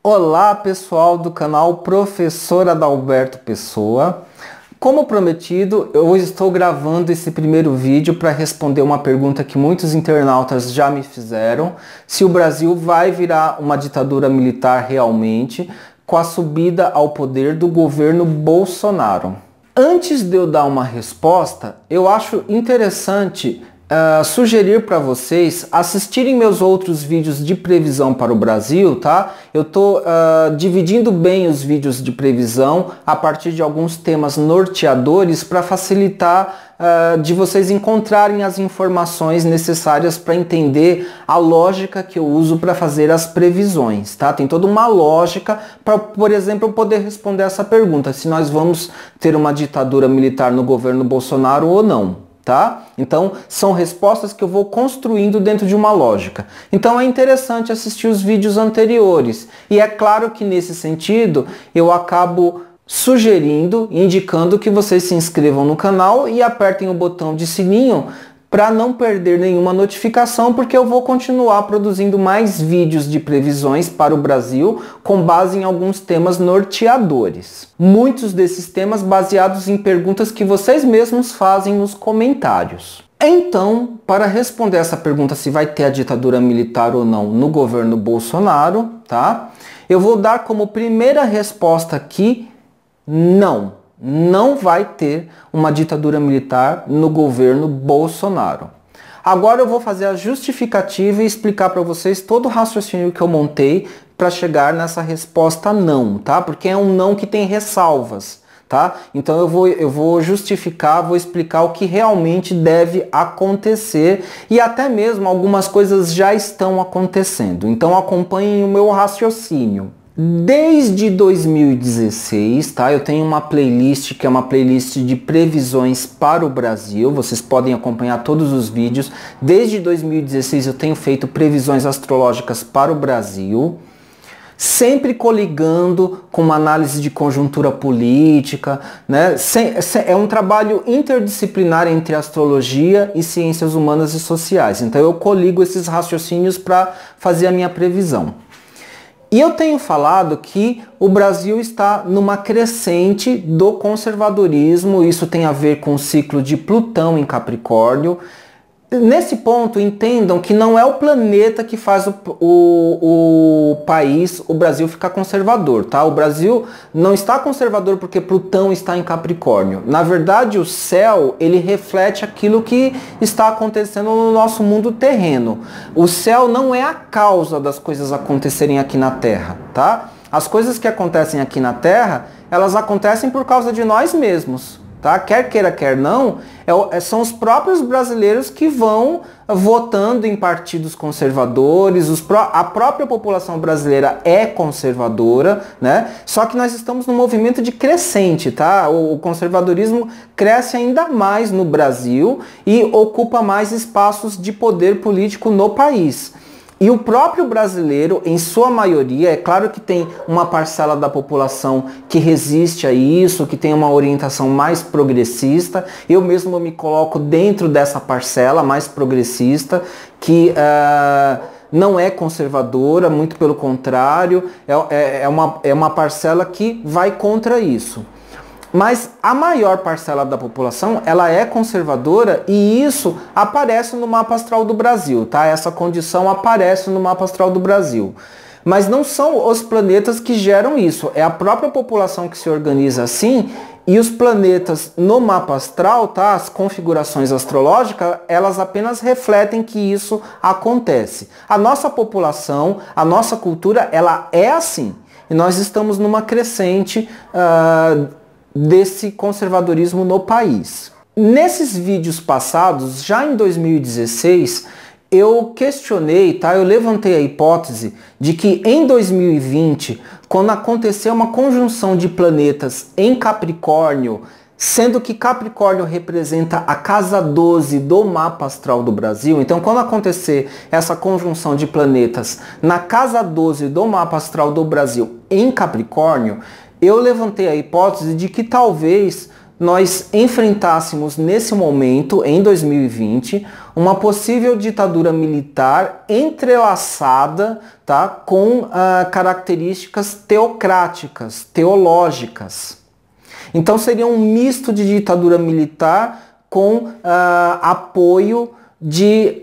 Olá pessoal do canal Professor Adalberto Pessoa. Como prometido, eu estou gravando esse primeiro vídeo para responder uma pergunta que muitos internautas já me fizeram: se o Brasil vai virar uma ditadura militar realmente com a subida ao poder do governo Bolsonaro. Antes de eu dar uma resposta, eu acho interessante sugerir para vocês assistirem meus outros vídeos de previsão para o Brasil, tá? Eu tô dividindo bem os vídeos de previsão a partir de alguns temas norteadores para facilitar de vocês encontrarem as informações necessárias para entender a lógica que eu uso para fazer as previsões, tá? Tem toda uma lógica para, por exemplo, eu poder responder essa pergunta: se nós vamos ter uma ditadura militar no governo Bolsonaro ou não. Tá? Então, são respostas que eu vou construindo dentro de uma lógica. Então, é interessante assistir os vídeos anteriores. E é claro que, nesse sentido, eu acabo sugerindo, indicando que vocês se inscrevam no canal e apertem o botão de sininho para não perder nenhuma notificação, porque eu vou continuar produzindo mais vídeos de previsões para o Brasil com base em alguns temas norteadores. Muitos desses temas baseados em perguntas que vocês mesmos fazem nos comentários. Então, para responder essa pergunta, se vai ter a ditadura militar ou não no governo Bolsonaro, tá? Eu vou dar como primeira resposta aqui: não. Não vai ter uma ditadura militar no governo Bolsonaro. Agora eu vou fazer a justificativa e explicar para vocês todo o raciocínio que eu montei para chegar nessa resposta não, tá? Porque é um não que tem ressalvas, tá? Então eu vou justificar, vou explicar o que realmente deve acontecer, e até mesmo algumas coisas já estão acontecendo. Então acompanhem o meu raciocínio. Desde 2016, tá? Eu tenho uma playlist que é uma playlist de previsões para o Brasil. Vocês podem acompanhar todos os vídeos. Desde 2016 eu tenho feito previsões astrológicas para o Brasil, sempre coligando com uma análise de conjuntura política, né? É um trabalho interdisciplinar entre astrologia e ciências humanas e sociais. Então eu coligo esses raciocínios para fazer a minha previsão. E eu tenho falado que o Brasil está numa crescente do conservadorismo. Isso tem a ver com o ciclo de Plutão em Capricórnio. Nesse ponto, entendam que não é o planeta que faz o país, o Brasil, ficar conservador, tá? O Brasil não está conservador porque Plutão está em Capricórnio. Na verdade, o céu, ele reflete aquilo que está acontecendo no nosso mundo terreno. O céu não é a causa das coisas acontecerem aqui na Terra, tá? As coisas que acontecem aqui na Terra, elas acontecem por causa de nós mesmos. Tá? Quer queira, quer não, são os próprios brasileiros que vão votando em partidos conservadores. A própria população brasileira é conservadora, né? Só que nós estamos num movimento de crescente, tá? O conservadorismo cresce ainda mais no Brasil e ocupa mais espaços de poder político no país. E o próprio brasileiro, em sua maioria, é claro que tem uma parcela da população que resiste a isso, que tem uma orientação mais progressista. Eu mesmo me coloco dentro dessa parcela mais progressista, que não é conservadora, muito pelo contrário, é uma parcela que vai contra isso. Mas a maior parcela da população, ela é conservadora, e isso aparece no mapa astral do Brasil, tá? Essa condição aparece no mapa astral do Brasil. Mas não são os planetas que geram isso, é a própria população que se organiza assim, e os planetas no mapa astral, tá? As configurações astrológicas, elas apenas refletem que isso acontece. A nossa população, a nossa cultura, ela é assim. E nós estamos numa crescente desse conservadorismo no país. Nesses vídeos passados, já em 2016, eu questionei, tá? Eu levantei a hipótese de que em 2020, quando aconteceu uma conjunção de planetas em Capricórnio, sendo que Capricórnio representa a casa 12 do mapa astral do Brasil, então quando acontecer essa conjunção de planetas na casa 12 do mapa astral do Brasil em Capricórnio, eu levantei a hipótese de que talvez nós enfrentássemos nesse momento, em 2020, uma possível ditadura militar entrelaçada, tá, com características teocráticas, teológicas. Então seria um misto de ditadura militar com apoio de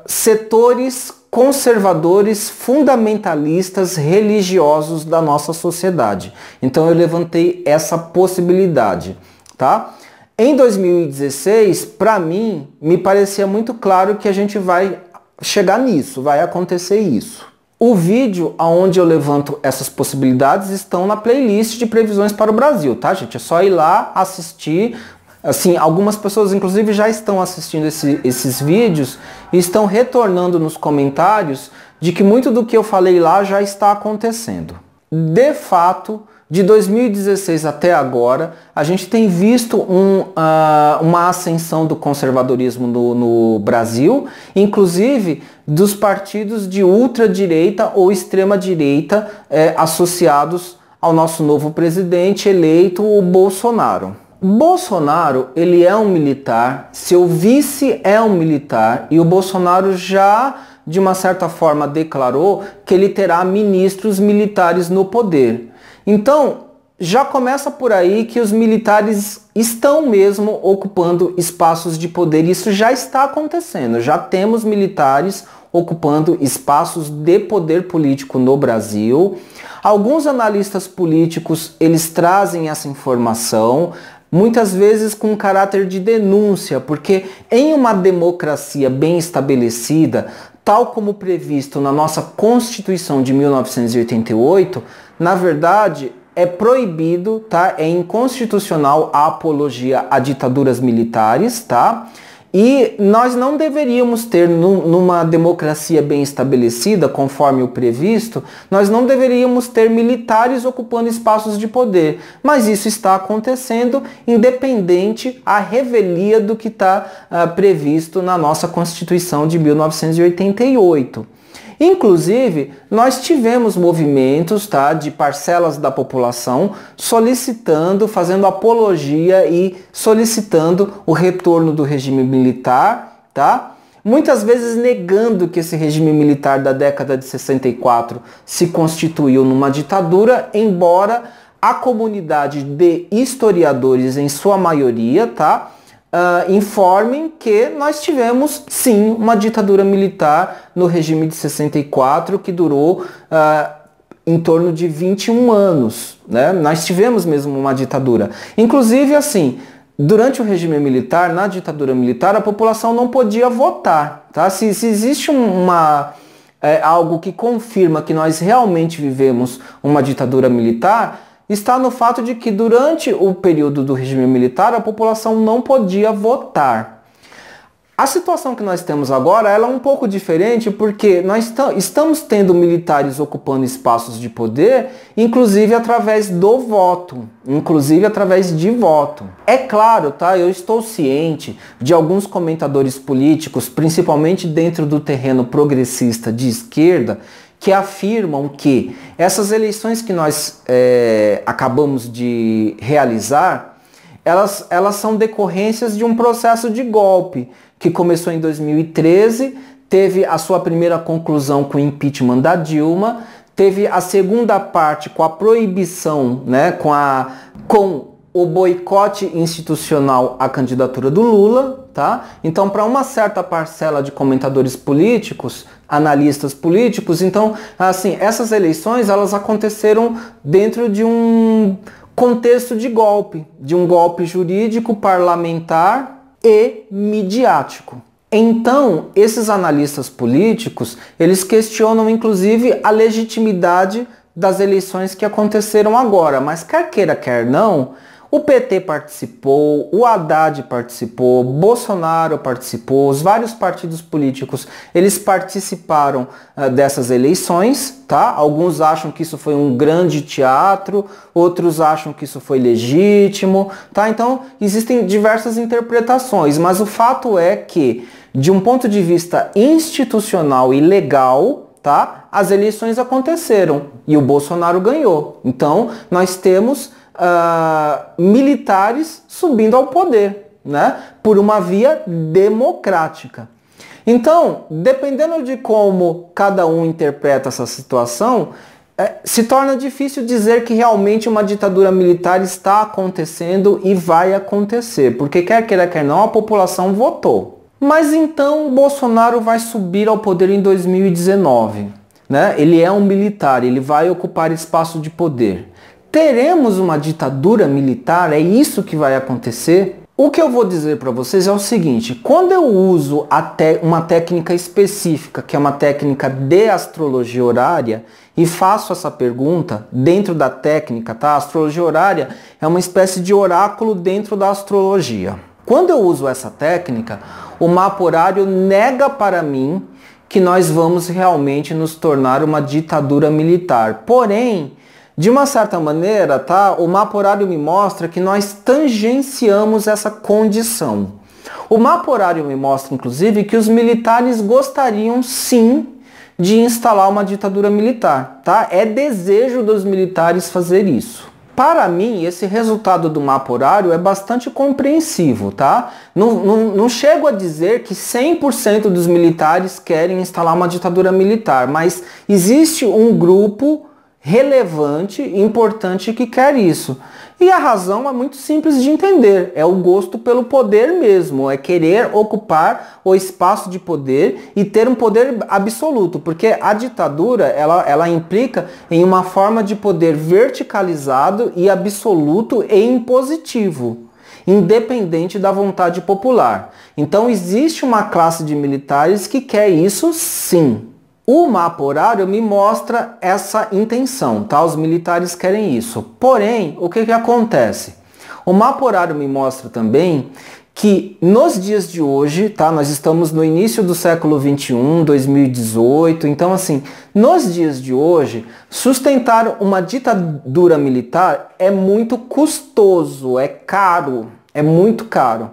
setores conservadores, fundamentalistas, religiosos da nossa sociedade. Então eu levantei essa possibilidade, tá? Em 2016, para mim, me parecia muito claro que a gente vai chegar nisso, vai acontecer isso. O vídeo onde eu levanto essas possibilidades estão na playlist de previsões para o Brasil, tá, gente? É só ir lá assistir. Assim, algumas pessoas inclusive já estão assistindo esses vídeos e estão retornando nos comentários de que muito do que eu falei lá já está acontecendo. De fato, de 2016 até agora, a gente tem visto uma ascensão do conservadorismo no Brasil, inclusive dos partidos de ultradireita ou extrema-direita associados ao nosso novo presidente eleito, o Bolsonaro. Bolsonaro, ele é um militar, seu vice é um militar e o Bolsonaro já, de uma certa forma, declarou que ele terá ministros militares no poder. Então, já começa por aí que os militares estão mesmo ocupando espaços de poder. Isso já está acontecendo, já temos militares ocupando espaços de poder político no Brasil. Alguns analistas políticos, eles trazem essa informação, muitas vezes com caráter de denúncia, porque em uma democracia bem estabelecida, tal como previsto na nossa Constituição de 1988, na verdade é proibido, tá? É inconstitucional a apologia a ditaduras militares, tá? E nós não deveríamos ter, numa democracia bem estabelecida, conforme o previsto, nós não deveríamos ter militares ocupando espaços de poder. Mas isso está acontecendo, independente à revelia do que está previsto na nossa Constituição de 1988. Inclusive, nós tivemos movimentos, tá, de parcelas da população solicitando, fazendo apologia e solicitando o retorno do regime militar, tá? Muitas vezes negando que esse regime militar da década de 64 se constituiu numa ditadura, embora a comunidade de historiadores, em sua maioria, tá, informem que nós tivemos sim uma ditadura militar no regime de 64 que durou em torno de 21 anos, né? Nós tivemos mesmo uma ditadura. Inclusive, assim, durante o regime militar, na ditadura militar, a população não podia votar, tá? Se existe algo que confirma que nós realmente vivemos uma ditadura militar, está no fato de que durante o período do regime militar a população não podia votar. A situação que nós temos agora ela é um pouco diferente porque nós estamos tendo militares ocupando espaços de poder, inclusive através do voto, inclusive através de voto. É claro, tá? Eu estou ciente de alguns comentadores políticos, principalmente dentro do terreno progressista de esquerda, que afirmam que essas eleições que nós acabamos de realizar, elas são decorrências de um processo de golpe que começou em 2013, teve a sua primeira conclusão com o impeachment da Dilma, teve a segunda parte com a proibição, né, com o boicote institucional à candidatura do Lula, tá? Então, para uma certa parcela de comentadores políticos, analistas políticos, então, assim, essas eleições, elas aconteceram dentro de um contexto de um golpe jurídico, parlamentar e midiático. Então, esses analistas políticos, eles questionam, inclusive, a legitimidade das eleições que aconteceram agora, mas quer queira, quer não, o PT participou, o Haddad participou, Bolsonaro participou, os vários partidos políticos, eles participaram dessas eleições, tá? Alguns acham que isso foi um grande teatro, outros acham que isso foi legítimo, tá? Então, existem diversas interpretações, mas o fato é que, de um ponto de vista institucional e legal, tá? As eleições aconteceram e o Bolsonaro ganhou. Então, nós temos militares subindo ao poder, né? Por uma via democrática. Então, dependendo de como cada um interpreta essa situação, se torna difícil dizer que realmente uma ditadura militar está acontecendo e vai acontecer, porque quer queira, quer não, a população votou. Mas então Bolsonaro vai subir ao poder em 2019, né? Ele é um militar, ele vai ocupar espaço de poder. Teremos uma ditadura militar? É isso que vai acontecer? O que eu vou dizer para vocês é o seguinte: quando eu uso uma técnica específica, que é uma técnica de astrologia horária, e faço essa pergunta dentro da técnica, tá? A astrologia horária é uma espécie de oráculo dentro da astrologia. Quando eu uso essa técnica, o mapa horário nega para mim que nós vamos realmente nos tornar uma ditadura militar. Porém, de uma certa maneira, tá? O mapa horário me mostra que nós tangenciamos essa condição. O mapa horário me mostra, inclusive, que os militares gostariam sim de instalar uma ditadura militar, tá? É desejo dos militares fazer isso. Para mim, esse resultado do mapa horário é bastante compreensivo, tá? Não chego a dizer que 100% dos militares querem instalar uma ditadura militar, mas existe um grupo relevante, importante, que quer isso. E a razão é muito simples de entender, é o gosto pelo poder mesmo, é querer ocupar o espaço de poder e ter um poder absoluto, porque a ditadura, ela implica em uma forma de poder verticalizado e absoluto e impositivo, independente da vontade popular. Então existe uma classe de militares que quer isso sim. O mapa horário me mostra essa intenção, tá? Os militares querem isso. Porém, o que acontece? O mapa horário me mostra também que nos dias de hoje, tá? Nós estamos no início do século 21, 2018, então assim, nos dias de hoje, sustentar uma ditadura militar é muito custoso, é caro, é muito caro.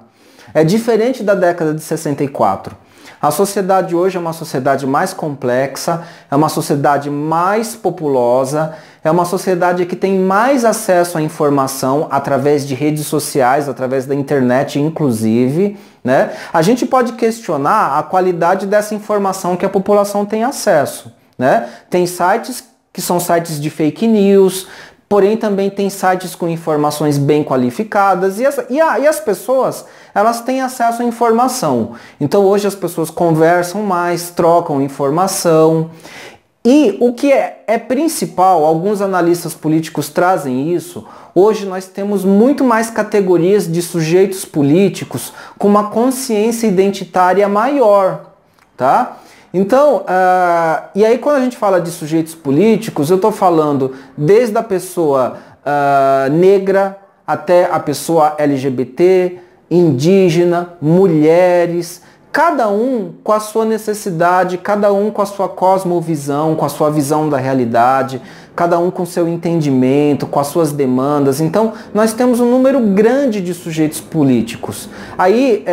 É diferente da década de 64. A sociedade hoje é uma sociedade mais complexa, é uma sociedade mais populosa, é uma sociedade que tem mais acesso à informação através de redes sociais, através da internet inclusive, né? A gente pode questionar a qualidade dessa informação que a população tem acesso, né? Tem sites que são sites de fake news, porém também tem sites com informações bem qualificadas e as pessoas, elas têm acesso à informação. Então hoje as pessoas conversam mais, trocam informação. E o que é principal, alguns analistas políticos trazem isso, hoje nós temos muito mais categorias de sujeitos políticos com uma consciência identitária maior, tá? Então, e aí quando a gente fala de sujeitos políticos, eu estou falando desde a pessoa negra até a pessoa LGBT, indígena, mulheres, cada um com a sua necessidade, cada um com a sua cosmovisão, com a sua visão da realidade, cada um com seu entendimento, com as suas demandas. Então, nós temos um número grande de sujeitos políticos. Aí,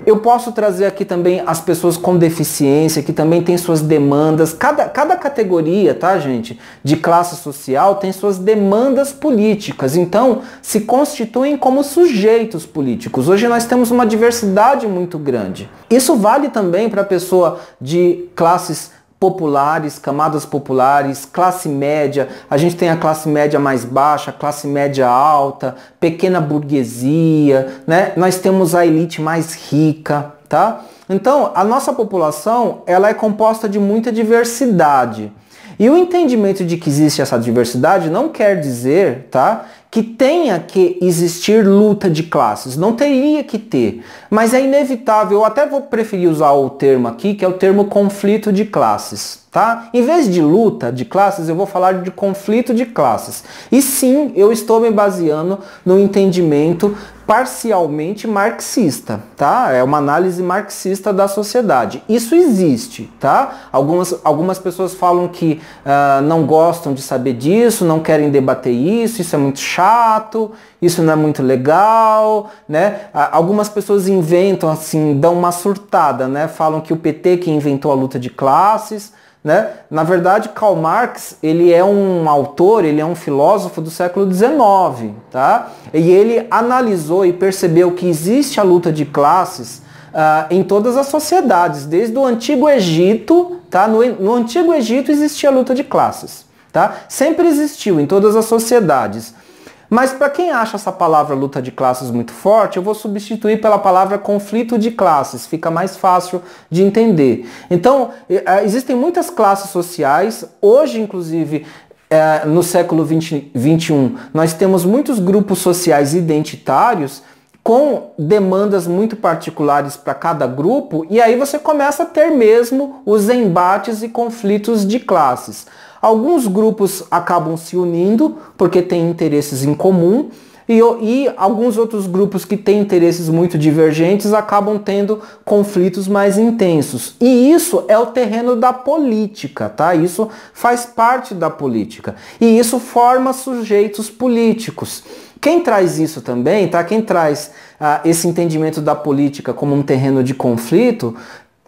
eu posso trazer aqui também as pessoas com deficiência, que também têm suas demandas. Cada categoria, tá, gente, de classe social tem suas demandas políticas. Então, se constituem como sujeitos políticos. Hoje nós temos uma diversidade muito grande. Isso vale também para a pessoa de classes populares, camadas populares, classe média. A gente tem a classe média mais baixa, classe média alta, pequena burguesia, né? Nós temos a elite mais rica, tá? Então, a nossa população, ela é composta de muita diversidade. E o entendimento de que existe essa diversidade não quer dizer, tá, que tenha que existir luta de classes. Não teria que ter. Mas é inevitável. Eu até vou preferir usar o termo aqui, que é o termo conflito de classes, tá? Em vez de luta de classes, eu vou falar de conflito de classes. E sim, eu estou me baseando no entendimento parcialmente marxista, tá? É uma análise marxista da sociedade. Isso existe, tá? Algumas pessoas falam que não gostam de saber disso, não querem debater isso é muito chato, isso não é muito legal, né? Algumas pessoas inventam assim, dão uma surtada, né? Falam que o PT que inventou a luta de classes, né? Na verdade, Karl Marx, ele é um autor, ele é um filósofo do século XIX, tá? E ele analisou e percebeu que existe a luta de classes em todas as sociedades, desde o Antigo Egito, tá? No Antigo Egito existia a luta de classes, tá? Sempre existiu em todas as sociedades. Mas para quem acha essa palavra luta de classes muito forte, eu vou substituir pela palavra conflito de classes, fica mais fácil de entender. Então, existem muitas classes sociais, hoje inclusive no século XXI, nós temos muitos grupos sociais identitários com demandas muito particulares para cada grupo, e aí você começa a ter mesmo os embates e conflitos de classes. Alguns grupos acabam se unindo porque têm interesses em comum e alguns outros grupos que têm interesses muito divergentes acabam tendo conflitos mais intensos. E isso é o terreno da política, tá? Isso faz parte da política. E isso forma sujeitos políticos. Quem traz isso também, tá? Quem traz esse entendimento da política como um terreno de conflito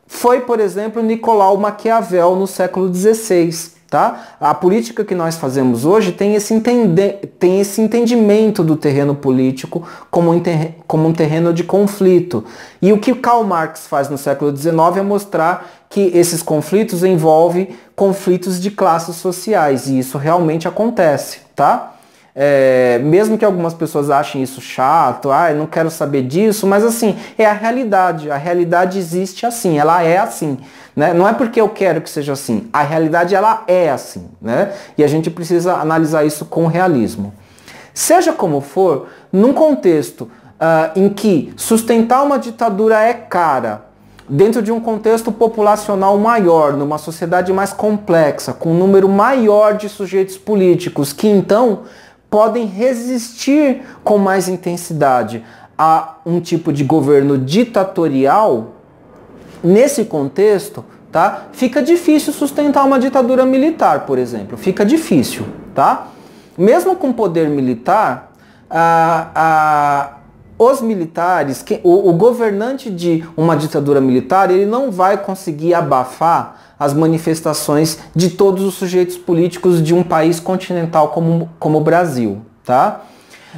foi, por exemplo, Nicolau Maquiavel no século XVI. Tá? A política que nós fazemos hoje tem esse entendimento do terreno político como um terreno de conflito. E o que Karl Marx faz no século XIX é mostrar que esses conflitos envolvem conflitos de classes sociais, e isso realmente acontece, tá? Mesmo que algumas pessoas achem isso chato, eu não quero saber disso, mas assim, é a realidade existe assim, ela é assim, né? Não é porque eu quero que seja assim, a realidade ela é assim, né? E a gente precisa analisar isso com realismo. Seja como for, num contexto em que sustentar uma ditadura é cara, dentro de um contexto populacional maior, numa sociedade mais complexa, com um número maior de sujeitos políticos, que então podem resistir com mais intensidade a um tipo de governo ditatorial, nesse contexto, tá? Fica difícil sustentar uma ditadura militar, por exemplo. Fica difícil, tá? Mesmo com poder militar, os militares, o governante de uma ditadura militar, ele não vai conseguir abafar as manifestações de todos os sujeitos políticos de um país continental como o Brasil, tá?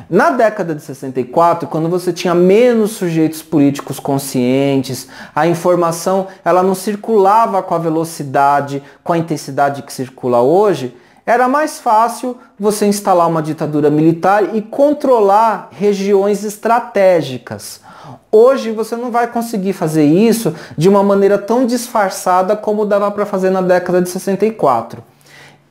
Na década de 64, quando você tinha menos sujeitos políticos conscientes, a informação ela não circulava com a velocidade, com a intensidade que circula hoje, era mais fácil você instalar uma ditadura militar e controlar regiões estratégicas. Hoje você não vai conseguir fazer isso de uma maneira tão disfarçada como dava para fazer na década de 64.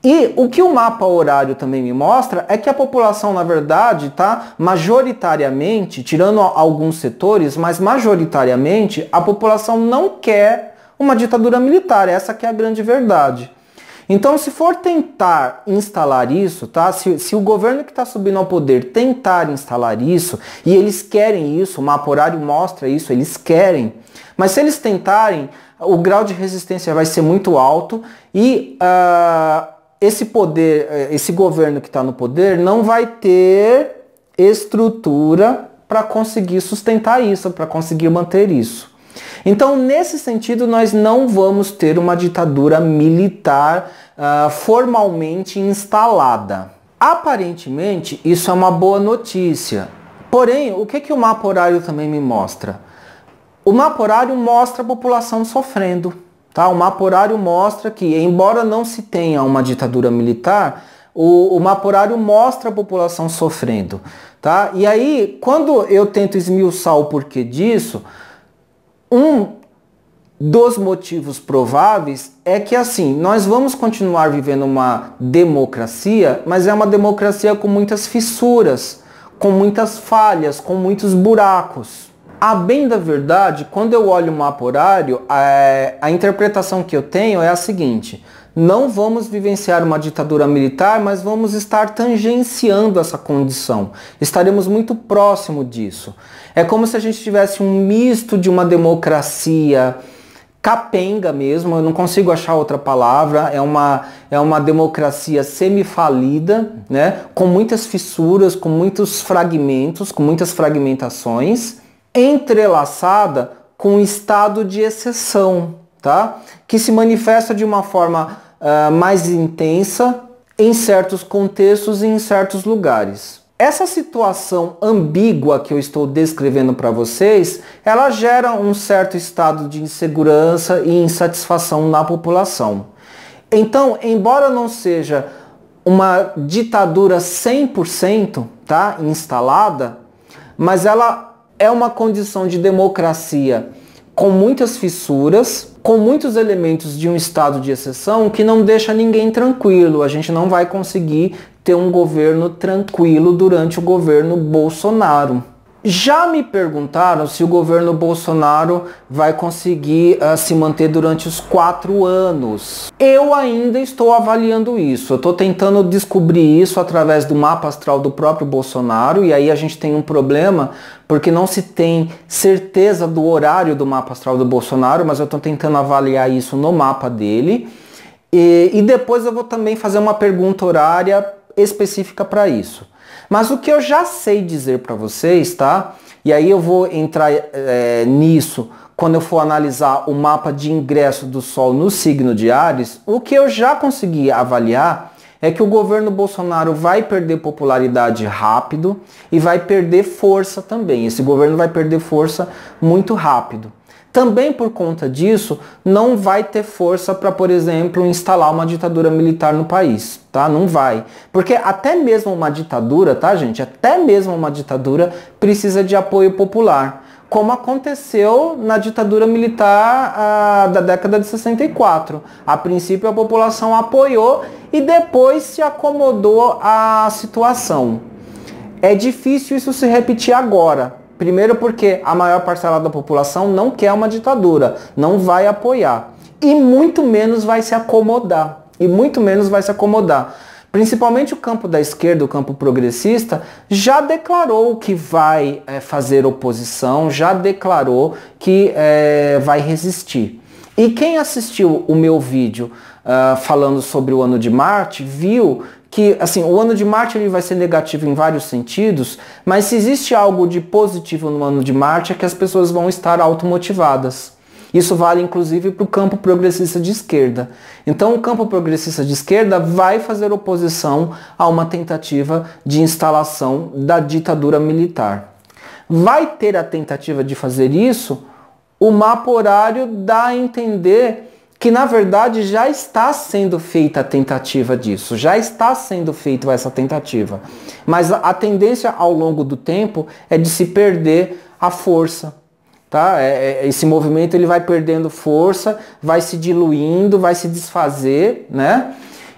E o que o mapa horário também me mostra é que a população, na verdade, tá, majoritariamente, tirando alguns setores, mas majoritariamente, a população não quer uma ditadura militar. Essa que é a grande verdade. Então, se for tentar instalar isso, tá? Se o governo que está subindo ao poder tentar instalar isso, e eles querem isso, o mapa horário mostra isso, eles querem, mas se eles tentarem, o grau de resistência vai ser muito alto e esse poder, esse governo que está no poder não vai ter estrutura para conseguir sustentar isso, para conseguir manter isso. Então, nesse sentido, nós não vamos ter uma ditadura militar formalmente instalada. Aparentemente, isso é uma boa notícia. Porém, o que o mapa horário também me mostra? O mapa horário mostra a população sofrendo. Tá? O mapa horário mostra que, embora não se tenha uma ditadura militar, o mapa horário mostra a população sofrendo. Tá? E aí, quando eu tento esmiuçar o porquê disso, um dos motivos prováveis é que assim, nós vamos continuar vivendo uma democracia, mas é uma democracia com muitas fissuras, com muitas falhas, com muitos buracos. A bem da verdade, quando eu olho o mapa horário, a interpretação que eu tenho é a seguinte: não vamos vivenciar uma ditadura militar, mas vamos estar tangenciando essa condição. Estaremos muito próximo disso. É como se a gente tivesse um misto de uma democracia capenga mesmo, eu não consigo achar outra palavra, é uma democracia semifalida, né? Com muitas fissuras, com muitos fragmentos, com muitas fragmentações, entrelaçada com um estado de exceção. tá? Que se manifesta de uma forma mais intensa em certos contextos e em certos lugares. Essa situação ambígua que eu estou descrevendo para vocês, ela gera um certo estado de insegurança e insatisfação na população. Então, embora não seja uma ditadura 100%, tá, instalada, mas ela é uma condição de democracia com muitas fissuras, com muitos elementos de um estado de exceção que não deixa ninguém tranquilo. A gente não vai conseguir ter um governo tranquilo durante o governo Bolsonaro. Já me perguntaram se o governo Bolsonaro vai conseguir se manter durante os 4 anos. Eu ainda estou avaliando isso. Eu estou tentando descobrir isso através do mapa astral do próprio Bolsonaro, e aí a gente tem um problema porque não se tem certeza do horário do mapa astral do Bolsonaro, mas eu estou tentando avaliar isso no mapa dele. E depois eu vou também fazer uma pergunta horária específica para isso. Mas o que eu já sei dizer para vocês, tá? E aí eu vou entrar nisso quando eu for analisar o mapa de ingresso do Sol no signo de Áries. O que eu já consegui avaliar é que o governo Bolsonaro vai perder popularidade rápido e vai perder força também. Esse governo vai perder força muito rápido. Também por conta disso, não vai ter força para, por exemplo, instalar uma ditadura militar no país, tá? Não vai. Porque até mesmo uma ditadura, tá, gente? Até mesmo uma ditadura precisa de apoio popular, como aconteceu na ditadura militar da década de 64. A princípio a população apoiou e depois se acomodou à situação. É difícil isso se repetir agora. Primeiro porque a maior parcela da população não quer uma ditadura, não vai apoiar. E muito menos vai se acomodar. Principalmente o campo da esquerda, o campo progressista, já declarou que vai fazer oposição, já declarou que vai resistir. E quem assistiu o meu vídeo falando sobre o ano de Marte, viu que assim, o ano de Marte ele vai ser negativo em vários sentidos, mas se existe algo de positivo no ano de Marte é que as pessoas vão estar automotivadas. Isso vale inclusive para o campo progressista de esquerda. Então o campo progressista de esquerda vai fazer oposição a uma tentativa de instalação da ditadura militar. Vai ter a tentativa de fazer isso, o mapa horário dá a entender que na verdade já está sendo feita a tentativa disso, já está sendo feita essa tentativa. Mas a tendência ao longo do tempo é de se perder a força. Tá? Esse movimento ele vai perdendo força, vai se diluindo, vai se desfazer, né?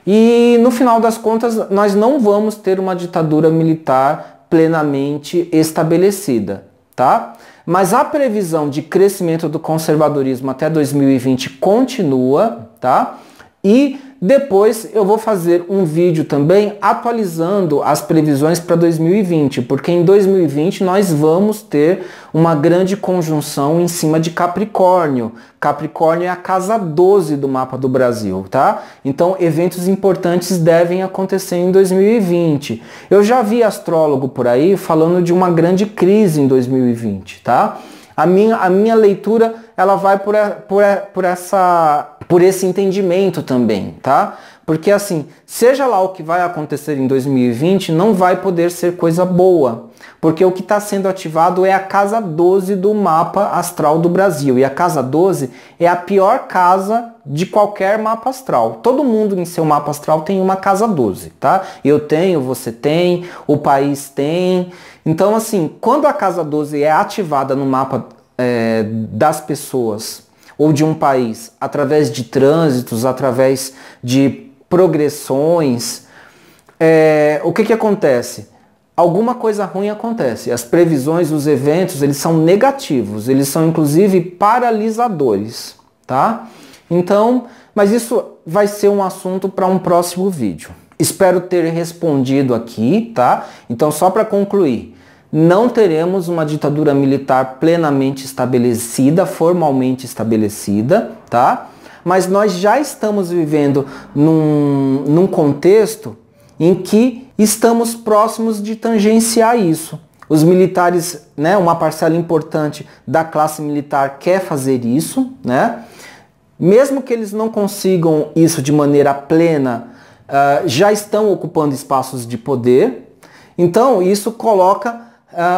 E no final das contas nós não vamos ter uma ditadura militar plenamente estabelecida, tá? Mas a previsão de crescimento do conservadorismo até 2020 continua, tá? E depois eu vou fazer um vídeo também atualizando as previsões para 2020, porque em 2020 nós vamos ter uma grande conjunção em cima de Capricórnio. Capricórnio é a casa 12 do mapa do Brasil, tá? Então eventos importantes devem acontecer em 2020. Eu já vi astrólogo por aí falando de uma grande crise em 2020, tá? A minha leitura ela vai por esse entendimento também, tá? Porque assim, seja lá o que vai acontecer em 2020, não vai poder ser coisa boa. Porque o que está sendo ativado é a casa 12 do mapa astral do Brasil. E a casa 12 é a pior casa de qualquer mapa astral. Todo mundo em seu mapa astral tem uma casa 12, tá? Eu tenho, você tem, o país tem. Então assim, quando a casa 12 é ativada no mapa das pessoas ou de um país, através de trânsitos, através de progressões, o que acontece? Alguma coisa ruim acontece. As previsões, os eventos, eles são negativos, eles são inclusive paralisadores, tá? Então, mas isso vai ser um assunto para um próximo vídeo. Espero ter respondido aqui, tá? Então, só para concluir, não teremos uma ditadura militar plenamente estabelecida, formalmente estabelecida, tá? Mas nós já estamos vivendo num contexto em que estamos próximos de tangenciar isso. Os militares, né, uma parcela importante da classe militar quer fazer isso, né? mesmo que eles não consigam isso de maneira plena, já estão ocupando espaços de poder. Então isso coloca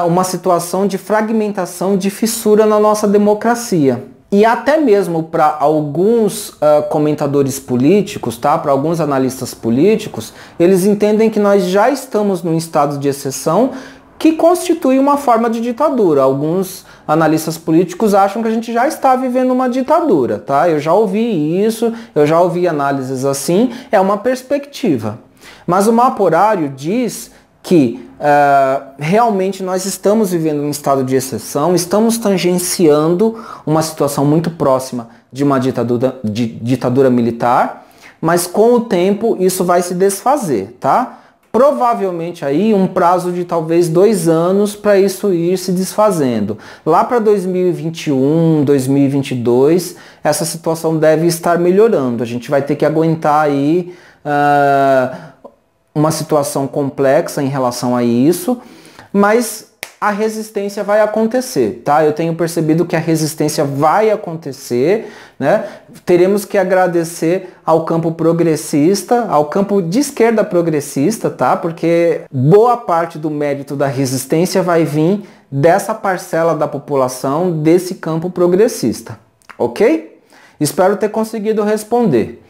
uma situação de fragmentação, de fissura na nossa democracia. E até mesmo para alguns comentadores políticos, tá? Para alguns analistas políticos, eles entendem que nós já estamos num estado de exceção que constitui uma forma de ditadura. Alguns analistas políticos acham que a gente já está vivendo uma ditadura, tá? Eu já ouvi isso, eu já ouvi análises assim, é uma perspectiva. Mas o mapa horário diz que realmente nós estamos vivendo um estado de exceção, estamos tangenciando uma situação muito próxima de uma ditadura militar, mas com o tempo isso vai se desfazer, tá? Provavelmente aí um prazo de talvez 2 anos para isso ir se desfazendo. Lá para 2021, 2022, essa situação deve estar melhorando. A gente vai ter que aguentar aí uma situação complexa em relação a isso, mas a resistência vai acontecer, tá? Eu tenho percebido que a resistência vai acontecer, né? Teremos que agradecer ao campo progressista, ao campo de esquerda progressista, tá? Porque boa parte do mérito da resistência vai vir dessa parcela da população, desse campo progressista, ok? Espero ter conseguido responder.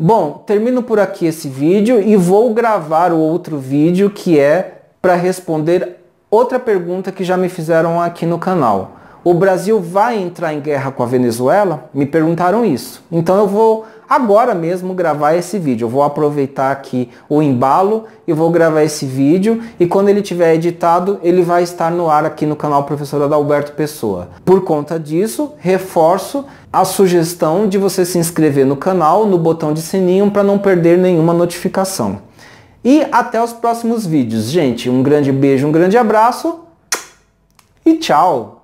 Bom, termino por aqui esse vídeo e vou gravar o outro vídeo que é para responder outra pergunta que já me fizeram aqui no canal. O Brasil vai entrar em guerra com a Venezuela? Me perguntaram isso. Então eu vou agora mesmo gravar esse vídeo. Eu vou aproveitar aqui o embalo e vou gravar esse vídeo, e quando ele estiver editado, ele vai estar no ar aqui no canal Professor Adalberto Pessoa. Por conta disso, reforço a sugestão de você se inscrever no canal, no botão de sininho, para não perder nenhuma notificação. E até os próximos vídeos, gente. Um grande beijo, um grande abraço e tchau!